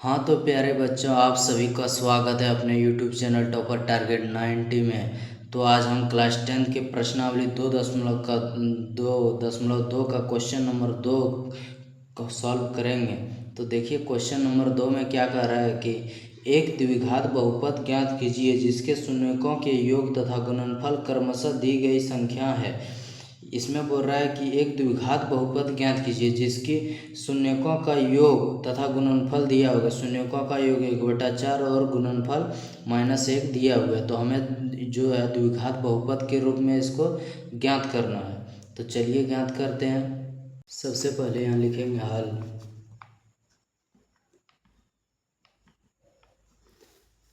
हाँ तो प्यारे बच्चों, आप सभी का स्वागत है अपने YouTube चैनल टॉपर टारगेट 90 में। तो आज हम क्लास 10 के प्रश्नावली 2.2 का क्वेश्चन नंबर 2 को सॉल्व करेंगे। तो देखिए क्वेश्चन नंबर 2 में क्या कह रहा है कि एक द्विघात बहुपद ज्ञात कीजिए जिसके शून्यकों के योग तथा गुणनफल क्रमशः दी गई संख्या है। इसमें बोल रहा है कि एक द्विघात बहुपद ज्ञात कीजिए जिसकी शून्यकों का योग तथा गुणनफल दिया होगा। शून्यकों का योग 1/4 और गुणनफल -1 दिया हुआ है। तो हमें जो है द्विघात बहुपद के रूप में इसको ज्ञात करना है। तो चलिए ज्ञात करते हैं। सबसे पहले यहाँ लिखेंगे हल।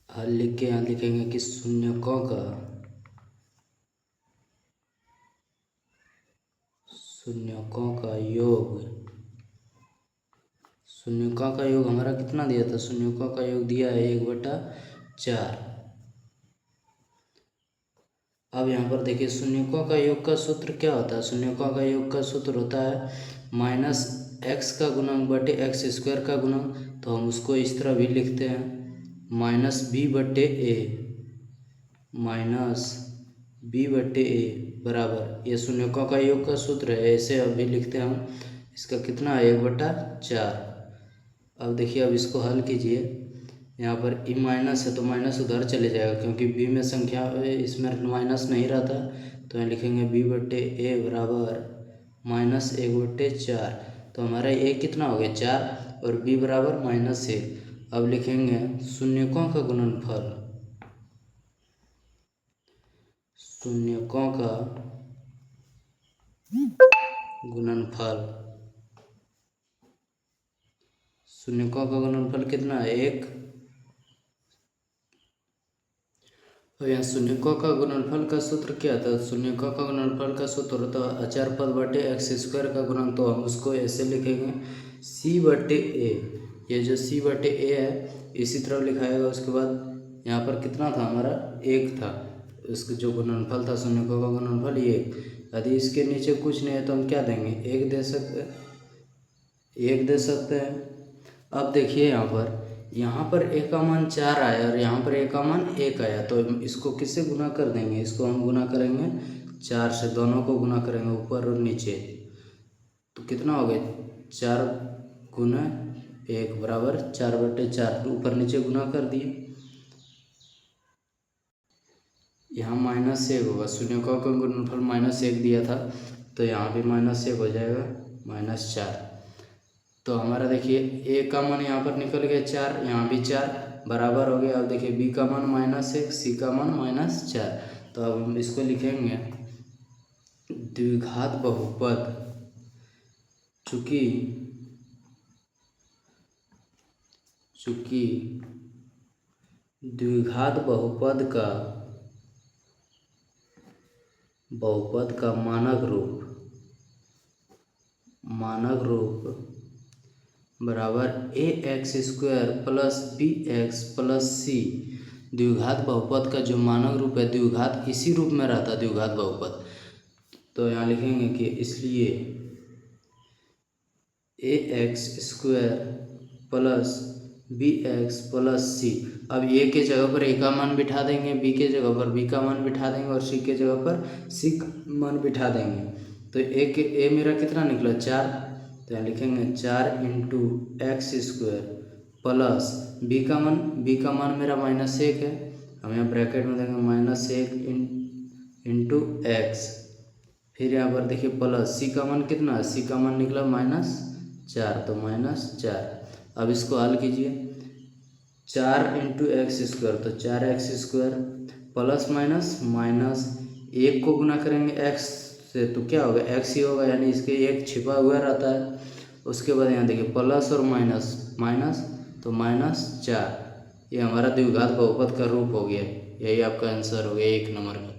हल लिख के यहाँ लिखेंगे कि शून्यकों का योग, शून्यकों का योग हमारा कितना दिया था? शून्यकों का योग दिया है 1/4। अब यहाँ पर देखिए शून्यकों का योग का सूत्र क्या होता है? शून्यकों का योग का सूत्र होता है -x का गुणन बटे x² का गुणन। तो हम उसको इस तरह भी लिखते हैं -b/a बराबर, ये शून्यकों का योग का सूत्र है। ऐसे अभी लिखते हैं हम। इसका कितना है? 1/4। अब देखिए, अब इसको हल कीजिए। यहाँ पर ई माइनस है तो माइनस उधर चले जाएगा, क्योंकि बी में संख्या इसमें माइनस नहीं रहता। तो यहाँ लिखेंगे b/a बराबर -1/4। तो हमारा a कितना हो गया? 4 और b बराबर -1। अब लिखेंगे शून्यकों का गुणनफल। शून्यकों का गुणनफल, शून्यकों का गुणनफल कितना है? 1। तो यहाँ शून्यकों का गुणनफल का सूत्र क्या था? शून्यकों का गुणनफल का सूत्र होता है अचर पद बटे x² का गुणन। तो हम उसको ऐसे लिखेंगे c/a। ये जो c/a है इसी तरह लिखाएगा। उसके बाद यहाँ पर कितना था हमारा? 1 था। उसका जो गुणनफल था शून्यकों का गुणनफल ये। यदि इसके नीचे कुछ नहीं है तो हम क्या देंगे? 1 दे सकते हैं, 1 दे सकते हैं। अब देखिए यहाँ पर a का मान 4 आया और यहाँ पर a का मान 1 आया। तो इसको किससे गुना कर देंगे? इसको हम गुना करेंगे 4 से, दोनों को गुना करेंगे ऊपर और नीचे। तो कितना हो गया? 4 गुना 1 बराबर 4/4। ऊपर नीचे गुना कर दिए। यहाँ -1 होगा। शून्यकों का गुणनफल -1 दिया था, तो यहाँ भी -1 हो जाएगा, -4। तो हमारा देखिए a का मान यहाँ पर निकल गया 4, यहाँ भी 4 बराबर हो गया। अब देखिए b का मान -1, c का मान -4। तो अब हम इसको लिखेंगे द्विघात बहुपद। चूँकि द्विघात बहुपद का मानक रूप बराबर ax² + bx + c। द्विघात बहुपद का जो मानक रूप है, द्विघात इसी रूप में रहता है द्विघात बहुपद। तो यहाँ लिखेंगे कि इसलिए ax² + bx + c। अब a के जगह पर a का मान बिठा देंगे, b के जगह पर b का मान बिठा देंगे और c के जगह पर c का मान बिठा देंगे। तो a मेरा कितना निकला? 4। तो यहाँ लिखेंगे 4 × x² प्लस b का मान मेरा -1 है। हम यहाँ ब्रैकेट में देंगे -1 × x। फिर यहाँ पर देखिए प्लस c का मान कितना है? c का मान निकला -4, तो -4। अब इसको हल कीजिए। 4 × x² तो 4x² प्लस माइनस 1 को गुना करेंगे x से तो क्या होगा? x ही होगा, यानी इसके एक छिपा हुआ रहता है। उसके बाद यहाँ देखिए प्लस और माइनस तो -4। ये हमारा द्विघात बहुपद का रूप हो गया। यही आपका आंसर हो गया 1 नंबर का।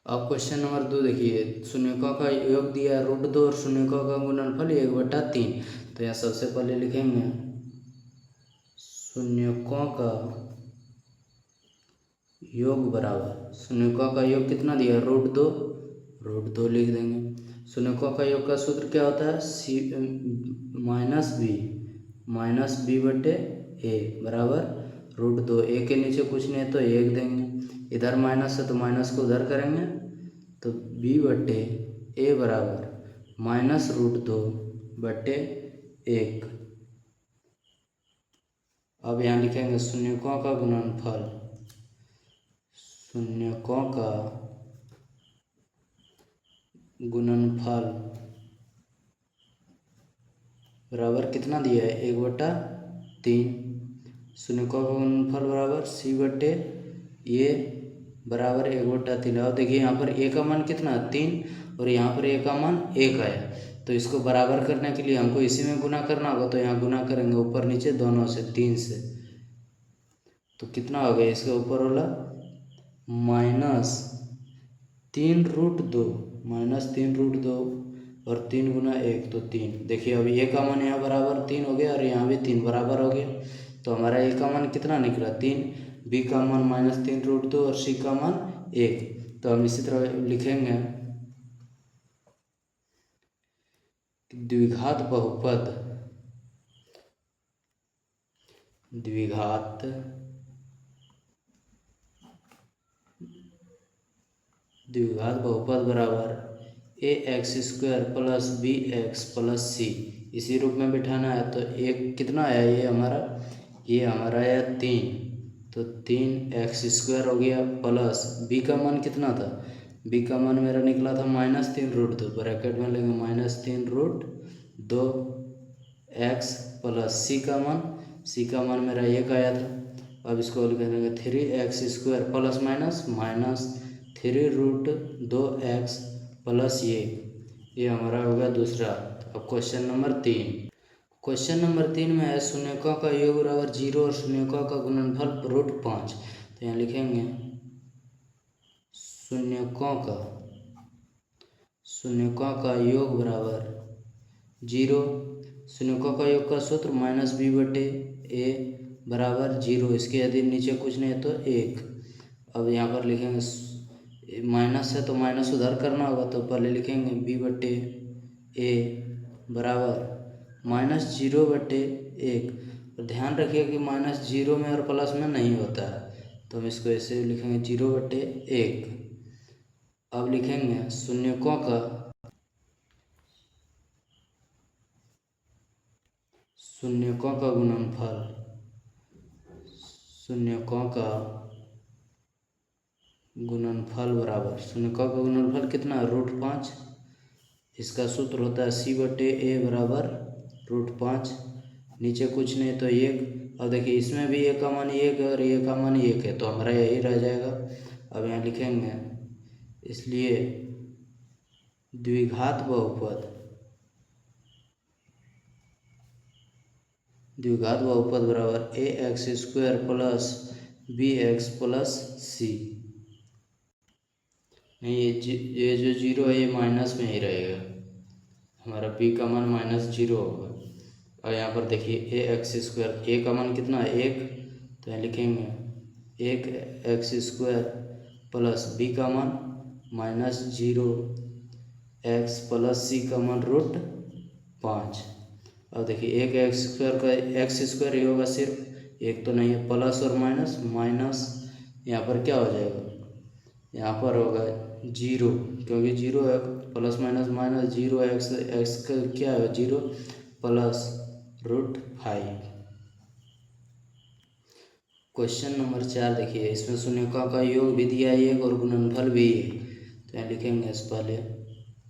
अब क्वेश्चन नंबर 2 देखिए, शून्यकों का योग दिया √2 और शून्यकों का गुणनफल 1/3। तो यहाँ सबसे पहले लिखेंगे शून्यकों का योग बराबर, शून्यकों का योग कितना दिया? √2 लिख देंगे। शून्यकों का योग का सूत्र क्या होता है? -b माइनस बी बटे ए बराबर √2। ए के नीचे कुछ नहीं है तो 1 देंगे, इधर माइनस है तो माइनस को उधर करेंगे तो बी बटे ए बराबर -√2 बटे 1। अब यहाँ लिखेंगे शून्यकों का गुणनफल, शून्यकों का गुणनफल बराबर कितना दिया है 1/3। शून्यकों का गुणनफल बराबर सी बटे ए बराबर 1/3। अब देखिए यहाँ पर ए का मान कितना 3 और यहाँ पर ए का मान 1 आया, तो इसको बराबर करने के लिए हमको इसी में गुना करना होगा, तो यहाँ गुना करेंगे ऊपर नीचे दोनों से 3 से, तो कितना हो गया इसके ऊपर वाला -3√2 और 3 गुना 1 तो 3। देखिए अब ए का मान यहाँ बराबर 3 हो गया और यहाँ भी 3 बराबर हो गया, तो हमारा ए का मान कितना निकला 3, बी का मान -3√2 और सी का मान 1। तो हम इसी तरह लिखेंगे द्विघात बहुपद, द्विघात बहुपद बराबर ax² + bx + c, इसी रूप में बिठाना है। तो एक कितना आया ये हमारा आया 3, तो 3x² हो गया प्लस b का मान कितना था, b का मान मेरा निकला था -3√2, ब्रैकेट में लेंगे -3√2 x प्लस c का मान मेरा 1 आया था। अब इसको लिखेंगे 3x² plus minus -3√2x plus ये हमारा होगा दूसरा। अब क्वेश्चन नंबर 3 में है शून्यकों का योग बराबर 0 और शून्यकों का गुणनफल √5। तो यहाँ लिखेंगे शून्यकों का योग बराबर 0, शून्यकों का योग का सूत्र -b बटे ए बराबर 0, इसके यदि नीचे कुछ नहीं है तो 1। अब यहाँ पर लिखेंगे माइनस है तो माइनस उधर करना होगा, तो पहले लिखेंगे b बटे ए बराबर -0 बटे 1। और ध्यान रखिए कि -0 में और प्लस में नहीं होता है, तो हम इसको ऐसे लिखेंगे 0 बटे 1। अब लिखेंगे शून्यकों का गुणनफल, शून्यकों का गुणनफल बराबर शून्यकों का गुणनफल कितना √5, इसका सूत्र होता है c बटे ए बराबर √5, नीचे कुछ नहीं तो 1। अब देखिए इसमें भी ए का मान 1 है और ए का मान 1 है, तो हमारा यही रह जाएगा। अब यहाँ लिखेंगे इसलिए द्विघात बहुपद बराबर ax² plus bx plus c। ये जो 0 है ये माइनस में ही रहेगा, हमारा b का मान -0 होगा। और यहाँ पर देखिए ax², a का मान कितना है 1, तो यहाँ लिखेंगे 1x² प्लस b का मान -0 x प्लस c का मान √5। अब देखिए 1x² का x² ही होगा सिर्फ, एक तो नहीं है, प्लस और माइनस यहाँ पर क्या हो जाएगा, यहाँ पर होगा 0, क्योंकि 0 है, प्लस माइनस -0 x का क्या है 0 प्लस √5। क्वेश्चन नंबर 4 देखिए, इसमें शून्यकों का योग भी दिया है 1 और गुणनफल भी है। तो यहाँ लिखेंगे इस पहले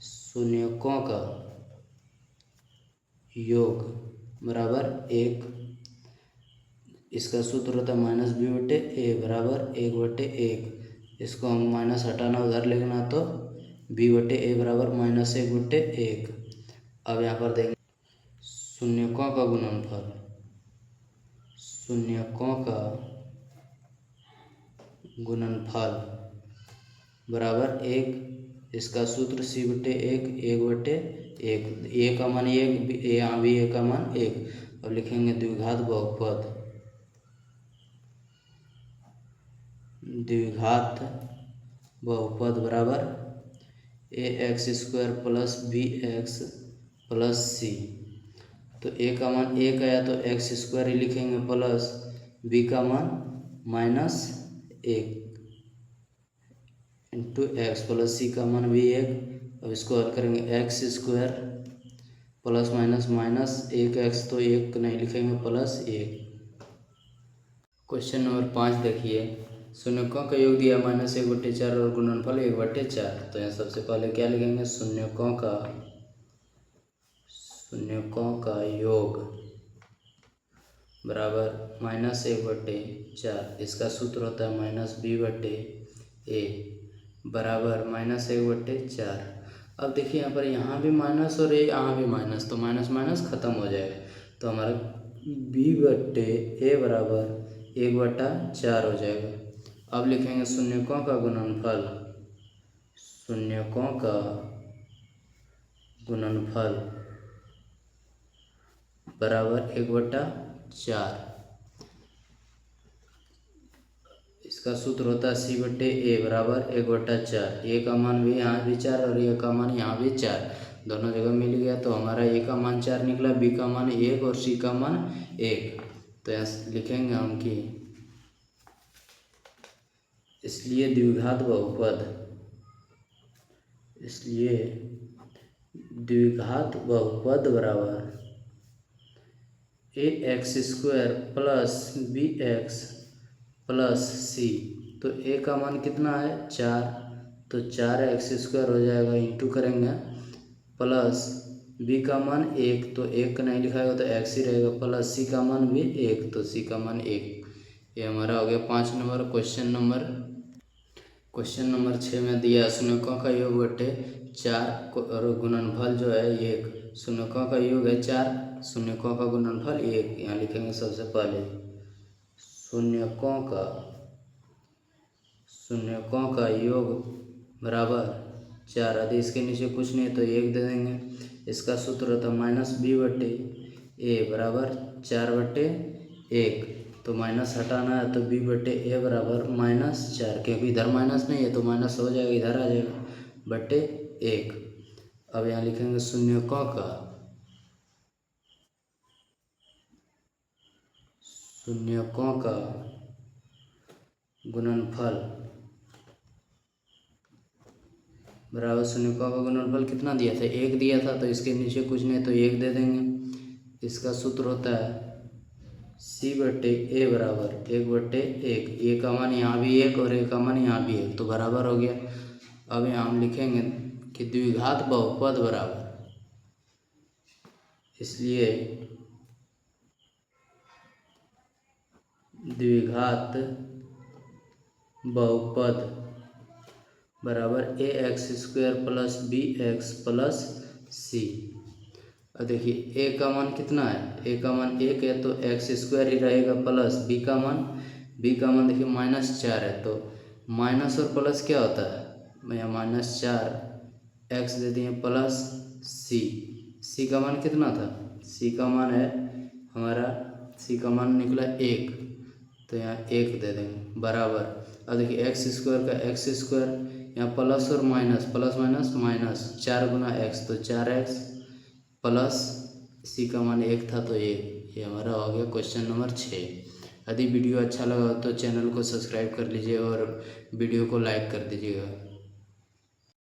शून्यकों का योग बराबर 1, इसका सूत्र होता है -b बटे ए बराबर 1 बटे 1। इसको हम माइनस हटाना उधर लिखना, तो b बटे ए बराबर -1 बटे 1। अब यहाँ पर देखेंगे शून्यकों का गुणनफल, शून्यकों का गुणनफल बराबर 1, इसका सूत्र c बटे 1 बटे 1, ए का मान 1, यहाँ भी ए का मान 1। अब लिखेंगे द्विघात बहुपद बराबर ax² plus bx plus c। तो ए का मान 1 आया तो एक्स स्क्वायर ही लिखेंगे प्लस बी का मान -1 इंटू एक्स प्लस सी का मान भी 1। अब इसको हल करेंगे x square plus minus minus 1x तो 1 नहीं लिखेंगे +1। क्वेश्चन नंबर 5 देखिए, शून्यकों का योग दिया -1/4 और गुणनफल 1/4। तो यहाँ सबसे पहले क्या लिखेंगे, शून्यकों का योग बराबर -1/4। इसका सूत्र होता है -b/a बराबर -1/4। अब देखिए यहाँ भी माइनस और यहाँ भी माइनस, तो माइनस माइनस खत्म हो जाएगा। तो हमारा b/a बराबर 1/4 हो जाएगा। अब लिखेंगे शून्यकों का गुणनफल बराबर 1/4। इसका सूत्र होता है c/a बराबर 1/4। ए का मान भी यहाँ भी 4 और ए का मान यहाँ भी 4, दोनों जगह मिल गया। तो हमारा ए का मान 4 निकला, बी का मान 1 और सी का मान 1। तो यहाँ लिखेंगे हम कि इसलिए द्विघात बहुपद बराबर ax² प्लस bx प्लस सी। तो ए का मान कितना है 4, तो 4x² हो जाएगा, इंटू करेंगे प्लस बी का मान 1, तो 1 नहीं लिखाएगा तो x ही रहेगा, प्लस सी का मान भी 1, तो सी का मान 1। ये हमारा हो गया 5 नंबर। क्वेश्चन नंबर 6 में दिया शून्यकों का योग बटे 4 और गुणनफल जो है 1। शून्यकों का योग है 4, शून्यकों का गुणनफल 1। यहाँ लिखेंगे सबसे पहले शून्यकों का योग बराबर 4। यदि इसके नीचे कुछ नहीं है तो 1 दे देंगे। इसका सूत्र होता है -b/a बराबर 4/1। तो माइनस हटाना है तो b/a बराबर -4, क्योंकि इधर माइनस नहीं है तो माइनस हो जाएगा, इधर आ जाएगा /1। अब यहाँ लिखेंगे शून्यकों का गुणनफल बराबर शून्यकों का गुणनफल कितना दिया था, 1 दिया था, तो इसके नीचे कुछ नहीं तो 1 दे देंगे। इसका सूत्र होता है c/a बराबर 1/1। ए का मान यहाँ भी 1 और ए का मान यहाँ भी 1, तो बराबर हो गया। अब यहाँ हम लिखेंगे कि द्विघात बहुपद बराबर, इसलिए द्विघात बहुपद बराबर ax² plus bx plus c। अब देखिए ए का मान कितना है, ए का मान 1 है तो x² ही रहेगा, प्लस बी का मान देखिए -4 है, तो माइनस और प्लस क्या होता है, मैं यहाँ -4 x दे दिए प्लस सी का मान कितना था, सी का मान है हमारा, सी का मान निकला 1, तो यहाँ 1 दे देंगे बराबर। अब देखिए x² का x² यहाँ प्लस और माइनस, प्लस माइनस माइनस, 4 गुना x तो 4x प्लस सी का मान 1 था तो 1। ये हमारा हो गया क्वेश्चन नंबर 6। यदि वीडियो अच्छा लगा तो चैनल को सब्सक्राइब कर लीजिए और वीडियो को लाइक कर दीजिएगा।